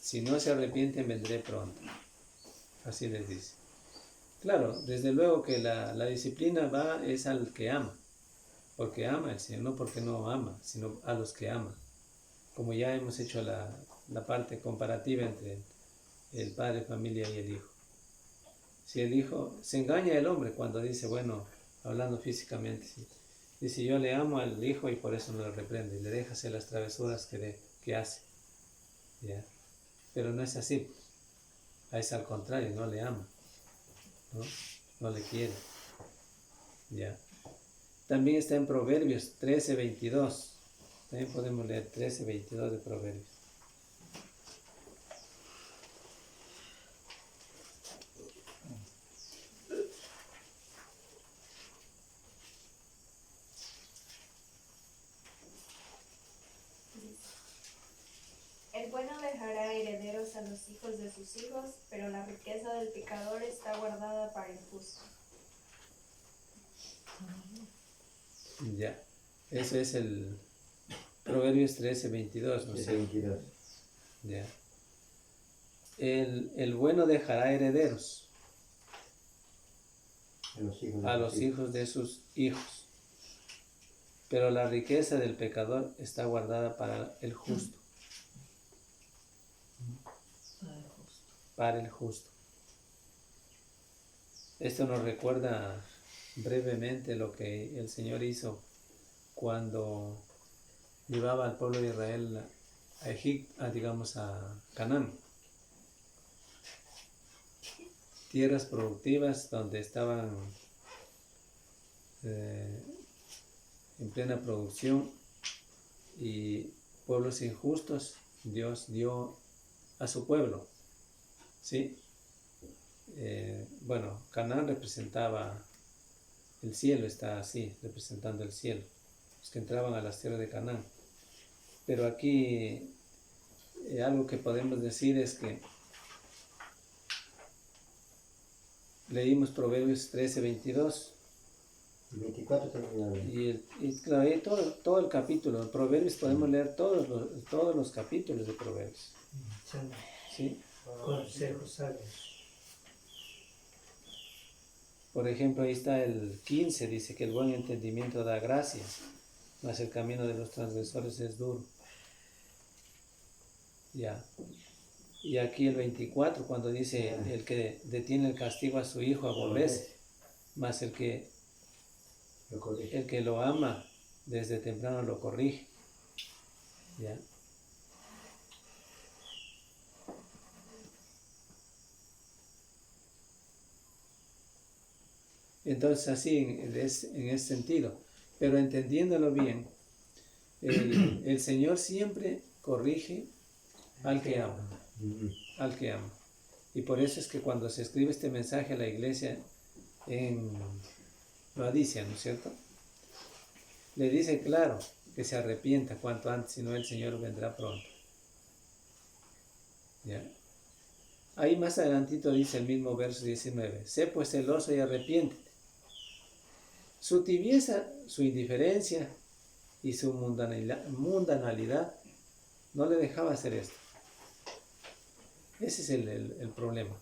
Si no se arrepienten, vendré pronto. Así les dice. Claro, desde luego que la disciplina es al que ama, porque ama al Señor, no porque no ama, sino a los que ama. Como ya hemos hecho la parte comparativa entre el padre, familia y el hijo. Si el hijo, se engaña el hombre cuando dice, bueno, hablando físicamente, ¿sí? Dice: yo le amo al hijo y por eso no le reprende, y le deja hacer las travesuras que hace. ¿Ya? Pero no es así. Es al contrario, no le ama, no le quiere. ¿Ya? También está en Proverbios 13:22. También podemos leer 13:22 de Proverbios. El bueno dejará herederos a los hijos de sus hijos, pero la riqueza del pecador está guardada para el justo. Ya, eso es el Proverbios 13:22, ¿no es cierto? 22. Ya. El bueno dejará herederos a los hijos de sus hijos, pero la riqueza del pecador está guardada para el justo. Para el justo. Esto nos recuerda brevemente lo que el Señor hizo cuando llevaba al pueblo de Israel a Egipto, digamos a Canaán. Tierras productivas donde estaban en plena producción, y pueblos injustos Dios dio a su pueblo. ¿Sí? Bueno, Canaán representaba el cielo, está así, representando el cielo, los que entraban a las tierras de Canaán. Pero aquí algo que podemos decir es que leímos Proverbios 13:22. 24 también. Y claro, ahí todo el capítulo, en Proverbios podemos leer todos los capítulos de Proverbios. ¿Sí? consejos sabios. Por ejemplo, ahí está el 15, dice que el buen entendimiento da gracia, mas el camino de los transgresores es duro. Ya. Y aquí el 24, cuando dice, el que detiene el castigo a su hijo aborrece, mas el que lo ama desde temprano lo corrige. ¿Ya? Entonces así, en ese sentido, pero entendiéndolo bien, el Señor siempre corrige al que ama, al que ama. Y por eso es que cuando se escribe este mensaje a la iglesia en Laodicea, ¿no es cierto? Le dice claro que se arrepienta cuanto antes, si no el Señor vendrá pronto. ¿Ya? Ahí más adelantito dice el mismo verso 19, sé pues celoso y arrepiéntete. Su tibieza, su indiferencia y su mundanalidad no le dejaba hacer esto. Ese es el problema.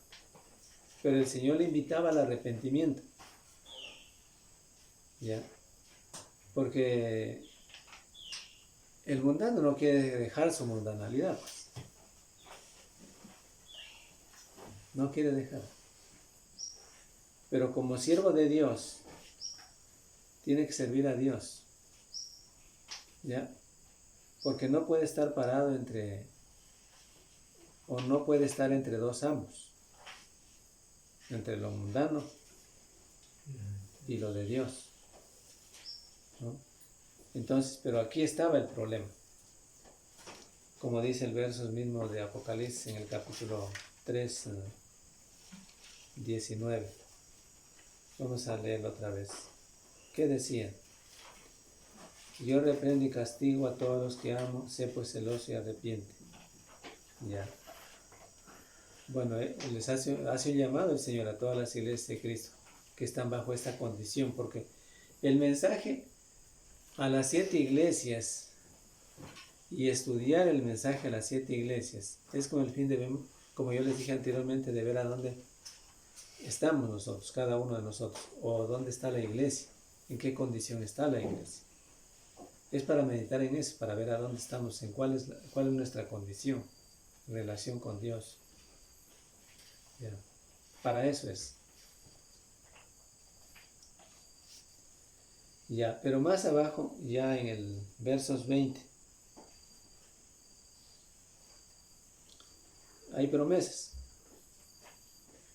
Pero el Señor le invitaba al arrepentimiento. ¿Ya? Porque el mundano no quiere dejar su mundanalidad, pues. No quiere dejar. Pero como siervo de Dios, tiene que servir a Dios. ¿Ya? Porque no puede estar parado no puede estar entre dos amos. Entre lo mundano y lo de Dios. ¿No? Entonces, pero aquí estaba el problema. Como dice el verso mismo de Apocalipsis en el capítulo 3, 19. Vamos a leerlo otra vez. ¿Qué decía? Yo reprendo y castigo a todos los que amo, sé pues celoso y arrepiente. Ya. Bueno, les hace un llamado el Señor a todas las iglesias de Cristo que están bajo esta condición, porque el mensaje a las 7 iglesias y estudiar el mensaje a las 7 iglesias es con el fin de ver, como yo les dije anteriormente, de ver a dónde estamos nosotros, cada uno de nosotros, o dónde está la iglesia, en qué condición está la iglesia. Es para meditar en eso, para ver a dónde estamos, en cuál es nuestra condición en relación con Dios. Ya. Para eso es. Ya, pero más abajo, ya en el versos 20, hay promesas.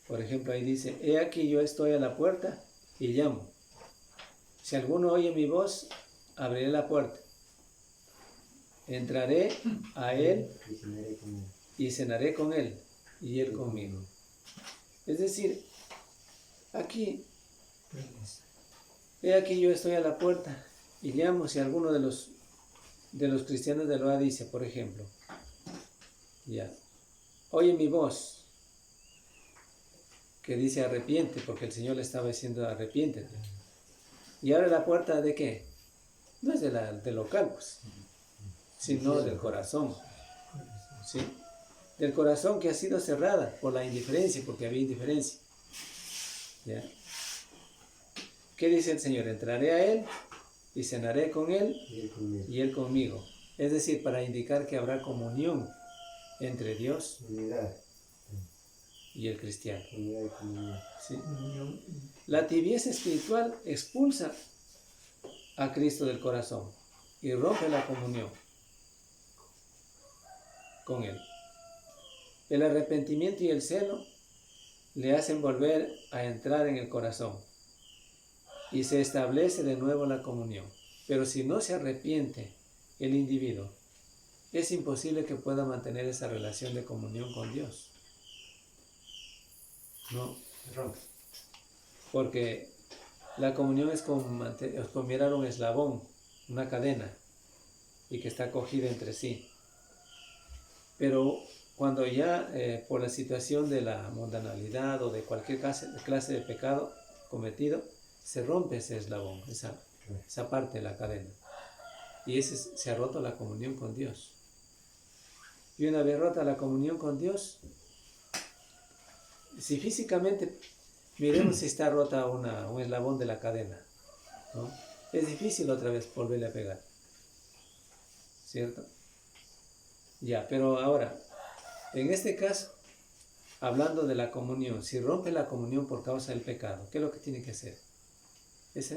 Por ejemplo, ahí dice, he aquí yo estoy a la puerta y llamo. Si alguno oye mi voz, abriré la puerta. Entraré a él y cenaré con él y él conmigo. Es decir, aquí, he aquí yo estoy a la puerta y llamo. Si alguno de los cristianos de Laodicea, por ejemplo, ya, oye mi voz, que dice arrepiente, porque el Señor le estaba diciendo arrepiéntete. Y abre la puerta ¿de qué? No es del local, pues, sino del corazón. ¿Sí? Del corazón que ha sido cerrada por la indiferencia, porque había indiferencia. ¿Ya? ¿Qué dice el Señor? Entraré a Él y cenaré con Él y Él conmigo. Es decir, para indicar que habrá comunión entre Dios y el cristiano. ¿Sí? La tibieza espiritual expulsa a Cristo del corazón y rompe la comunión con Él. El arrepentimiento y el celo le hacen volver a entrar en el corazón y se establece de nuevo la comunión. Pero si no se arrepiente el individuo, es imposible que pueda mantener esa relación de comunión con Dios. No, porque la comunión es como mirar un eslabón, una cadena, y que está cogida entre sí. Pero cuando ya por la situación de la mundanalidad o de cualquier clase de pecado cometido, se rompe ese eslabón, esa parte de la cadena. Y se ha roto la comunión con Dios. Y una vez rota la comunión con Dios, si físicamente, miremos si está rota un eslabón de la cadena, ¿no? Es difícil otra vez volverle a pegar, ¿cierto? Ya, pero ahora, en este caso, hablando de la comunión, si rompe la comunión por causa del pecado, ¿qué es lo que tiene que hacer? Es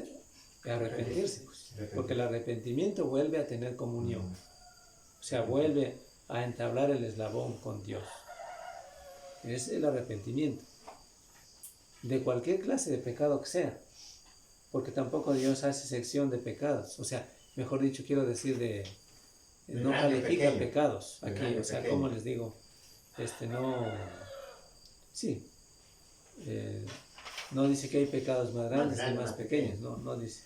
arrepentirse, pues, porque el arrepentimiento vuelve a tener comunión, o sea, vuelve a entablar el eslabón con Dios. Es el arrepentimiento de cualquier clase de pecado que sea, porque tampoco Dios hace sección de pecados, o sea, mejor dicho, quiero decir no califica pecados aquí, o sea, como les digo, no dice que hay pecados más grandes y más pequeños, no dice.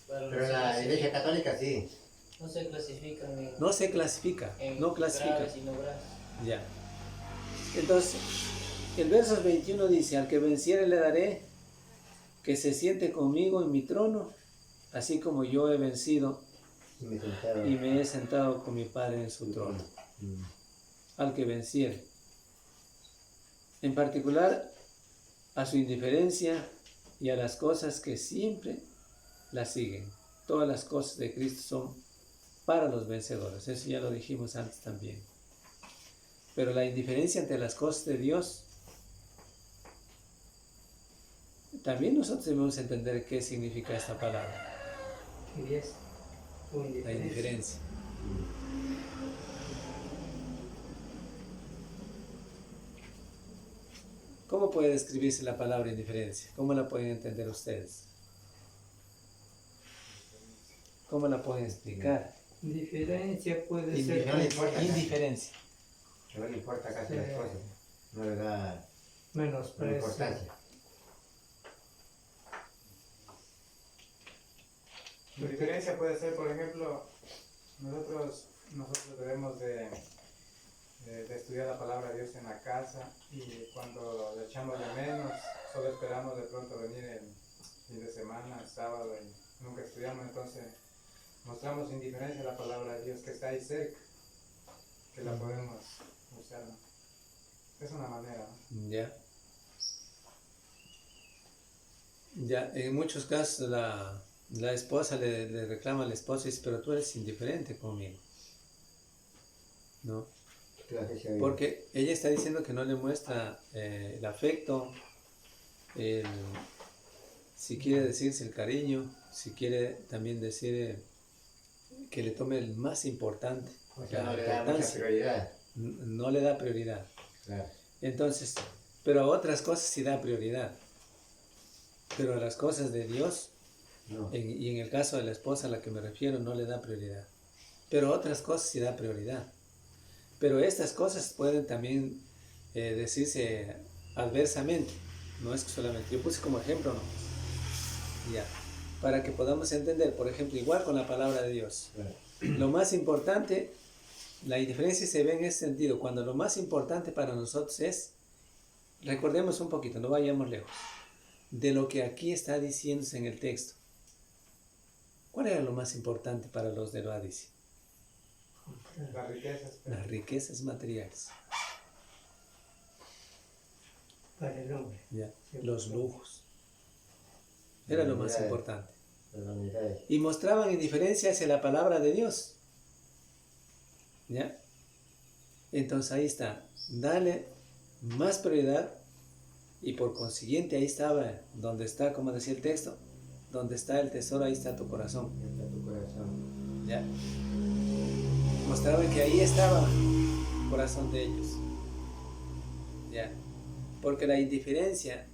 Pero la Iglesia Católica sí. No se clasifican No se clasifica, no clasifica. graves y no graves. Ya. Entonces, el verso 21 dice, al que venciere le daré que se siente conmigo en mi trono, así como yo he vencido y me he sentado con mi Padre en su trono. Al que venciere. En particular, a su indiferencia y a las cosas que siempre la siguen. Todas las cosas de Cristo son para los vencedores. Eso ya lo dijimos antes también. Pero la indiferencia ante las cosas de Dios, también nosotros debemos entender qué significa esta palabra. La indiferencia. ¿Cómo puede describirse la palabra indiferencia? ¿Cómo la pueden entender ustedes? ¿Cómo la pueden explicar? Indiferencia puede ser Indiferencia. No le importa casi las cosas. No le da menosprecio. importancia. La diferencia puede ser, por ejemplo, nosotros debemos de estudiar la palabra de Dios en la casa, y cuando le echamos de menos, solo esperamos de pronto venir el fin de semana, el sábado, y nunca estudiamos. Entonces mostramos indiferencia a la palabra de Dios que está ahí cerca, que la podemos usar, ¿no? Es una manera, ¿no? Ya, en muchos casos la esposa le reclama al esposo y dice, pero tú eres indiferente conmigo, ¿no? Porque ella está diciendo que no le muestra el afecto, si quiere decirse el cariño, si quiere también decir que le tome el más importante. O sea, no le da mucha prioridad. No le da prioridad. Claro. Entonces, pero a otras cosas sí da prioridad. Pero a las cosas de Dios, No. y en el caso de la esposa a la que me refiero, no le da prioridad. Pero a otras cosas sí da prioridad. Pero estas cosas pueden también decirse adversamente. No es que solamente, yo puse como ejemplo, ¿no? Ya. Para que podamos entender, por ejemplo, igual con la palabra de Dios. Claro. Lo más importante, la indiferencia se ve en ese sentido, cuando lo más importante para nosotros es, recordemos un poquito, no vayamos lejos, de lo que aquí está diciéndose en el texto. ¿Cuál era lo más importante para los de Laodicea? Las riquezas. Las riquezas materiales. Para el hombre. ¿Ya? Los lujos. Era lo más importante. Y mostraban indiferencia hacia la palabra de Dios. ¿Ya? Entonces ahí está. Dale más prioridad, y por consiguiente ahí estaba, donde está, como decía el texto, donde está el tesoro, ahí está tu corazón. ¿Ya? Mostraban que ahí estaba el corazón de ellos. ¿Ya? Porque la indiferencia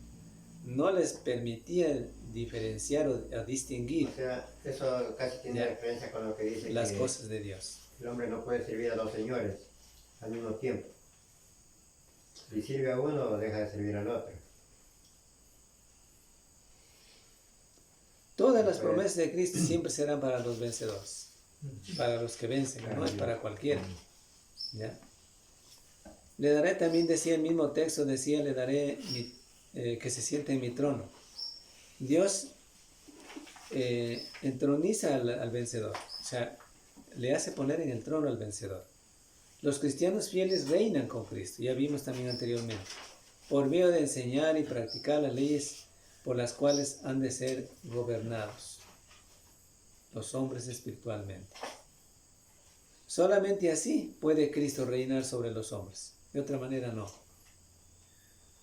no les permitía diferenciar o distinguir, O sea, eso casi tiene ya, referencia con lo que dice las que cosas de Dios. el hombre no puede servir a dos señores al mismo tiempo. Si sirve a uno, deja de servir al otro. Todas las promesas de Cristo siempre serán para los vencedores, para los que vencen, no es para cualquiera. ¿Ya? Le daré también, decía el mismo texto, decía, le daré que se siente en mi trono. Dios entroniza al vencedor, o sea, le hace poner en el trono al vencedor. Los cristianos fieles reinan con Cristo, ya vimos también anteriormente. por medio de enseñar y practicar las leyes por las cuales han de ser gobernados los hombres espiritualmente. Solamente así puede Cristo reinar sobre los hombres. De otra manera no.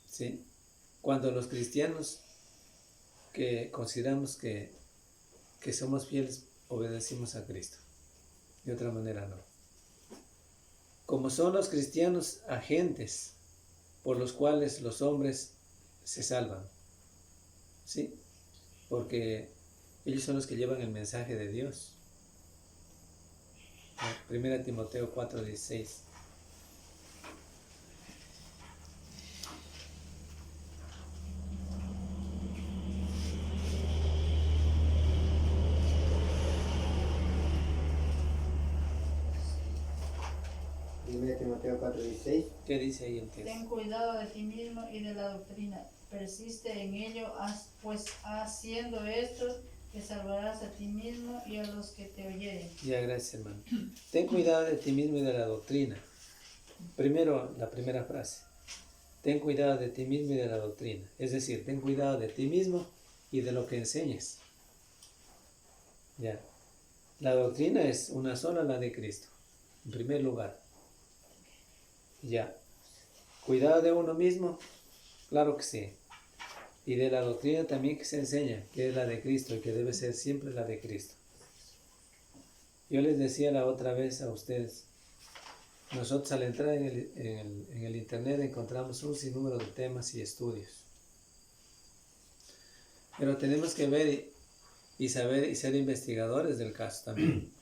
¿Sí? Cuando los cristianos que consideramos que somos fieles, obedecimos a Cristo. De otra manera no. Como son los cristianos agentes por los cuales los hombres se salvan. ¿Sí? Porque ellos son los que llevan el mensaje de Dios. 1 Timoteo 4:16. Timoteo 4:16. ¿Qué dice ahí el texto? Ten cuidado de ti mismo y de la doctrina. Persiste en ello, pues haciendo esto te salvarás a ti mismo y a los que te oyeren. Ya, gracias, hermano. Ten cuidado de ti mismo y de la doctrina. Primero, la primera frase. Ten cuidado de ti mismo y de la doctrina. Es decir, ten cuidado de ti mismo y de lo que enseñes. Ya. La doctrina es una sola, la de Cristo. En primer lugar. Ya. Cuidado de uno mismo, claro que sí. Y de la doctrina también que se enseña, que es la de Cristo y que debe ser siempre la de Cristo. Yo les decía la otra vez a ustedes, nosotros al entrar en el internet encontramos un sinnúmero de temas y estudios. Pero tenemos que ver y saber y ser investigadores del caso también.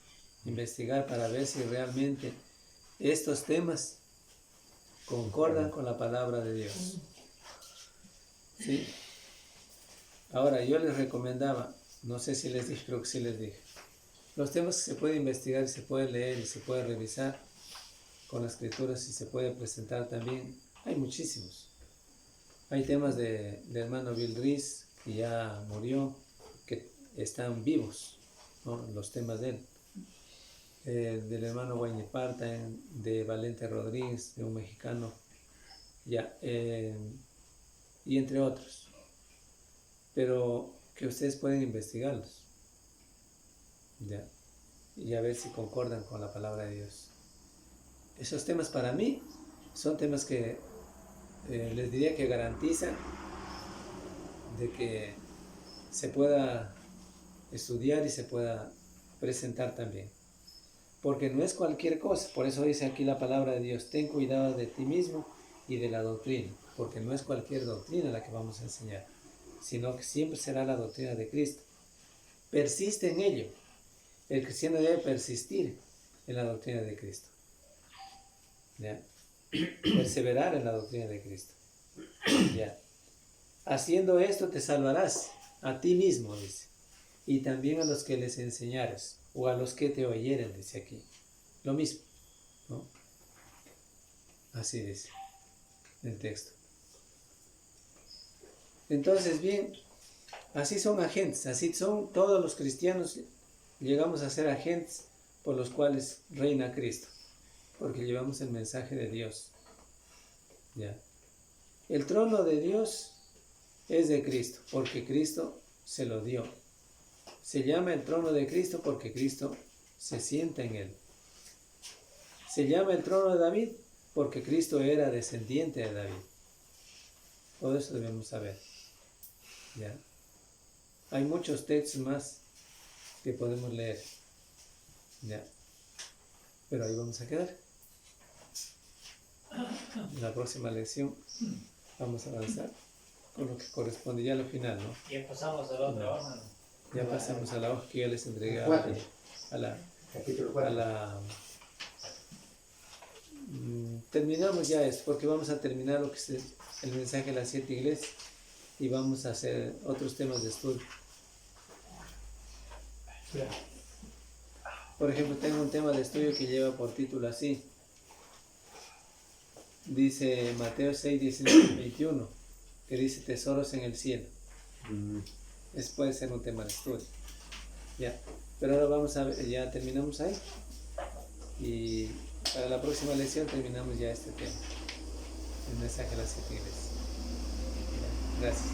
Investigar para ver si realmente estos temas concordan con la palabra de Dios. ¿Sí? Ahora, yo les recomendaba, no sé si les dije, creo que sí les dije, los temas que se puede investigar y se puede leer y se puede revisar con las escrituras y se puede presentar también, hay muchísimos. Hay temas del hermano Bill Rees, que ya murió, que están vivos, ¿no? Los temas de él. Del hermano Wayne Parta, de Valente Rodríguez, de un mexicano, ya, y entre otros. Pero que ustedes pueden investigarlos, ya, y a ver si concordan con la palabra de Dios. Esos temas para mí son temas que les diría que garantizan de que se pueda estudiar y se pueda presentar también. Porque no es cualquier cosa, por eso dice aquí la palabra de Dios, ten cuidado de ti mismo y de la doctrina, porque no es cualquier doctrina la que vamos a enseñar, sino que siempre será la doctrina de Cristo. Persiste en ello. El cristiano debe persistir en la doctrina de Cristo. ¿Ya? Perseverar en la doctrina de Cristo. ¿Ya? Haciendo esto te salvarás a ti mismo, dice, y también a los que les enseñares, o a los que te oyeren, dice aquí. Lo mismo, ¿no? Así dice el texto. Entonces, bien, así son agentes, así son todos los cristianos, llegamos a ser agentes por los cuales reina Cristo, porque llevamos el mensaje de Dios. ¿Ya? El trono de Dios es de Cristo, porque Cristo se lo dio. Se llama el trono de Cristo porque Cristo se sienta en él. Se llama el trono de David porque Cristo era descendiente de David. Todo eso debemos saber. ¿Ya? Hay muchos textos más que podemos leer. ¿Ya? Pero ahí vamos a quedar. En la próxima lección vamos a avanzar con lo que corresponde ya a lo final, ¿no? Ya pasamos a la otra hoja, ¿no? Ya pasamos a la hoja que yo les entregué a Capítulo 4. Terminamos ya esto, porque vamos a terminar lo que es el mensaje de las 7 iglesias y vamos a hacer otros temas de estudio. Por ejemplo, tengo un tema de estudio que lleva por título así. Dice Mateo 6, 19, 21, que dice tesoros en el cielo. Eso puede ser un tema de estudio. Ya. Pero ahora vamos a ver, ya terminamos ahí. Y para la próxima lección terminamos ya este tema. El mensaje de las 7 iglesias. Gracias.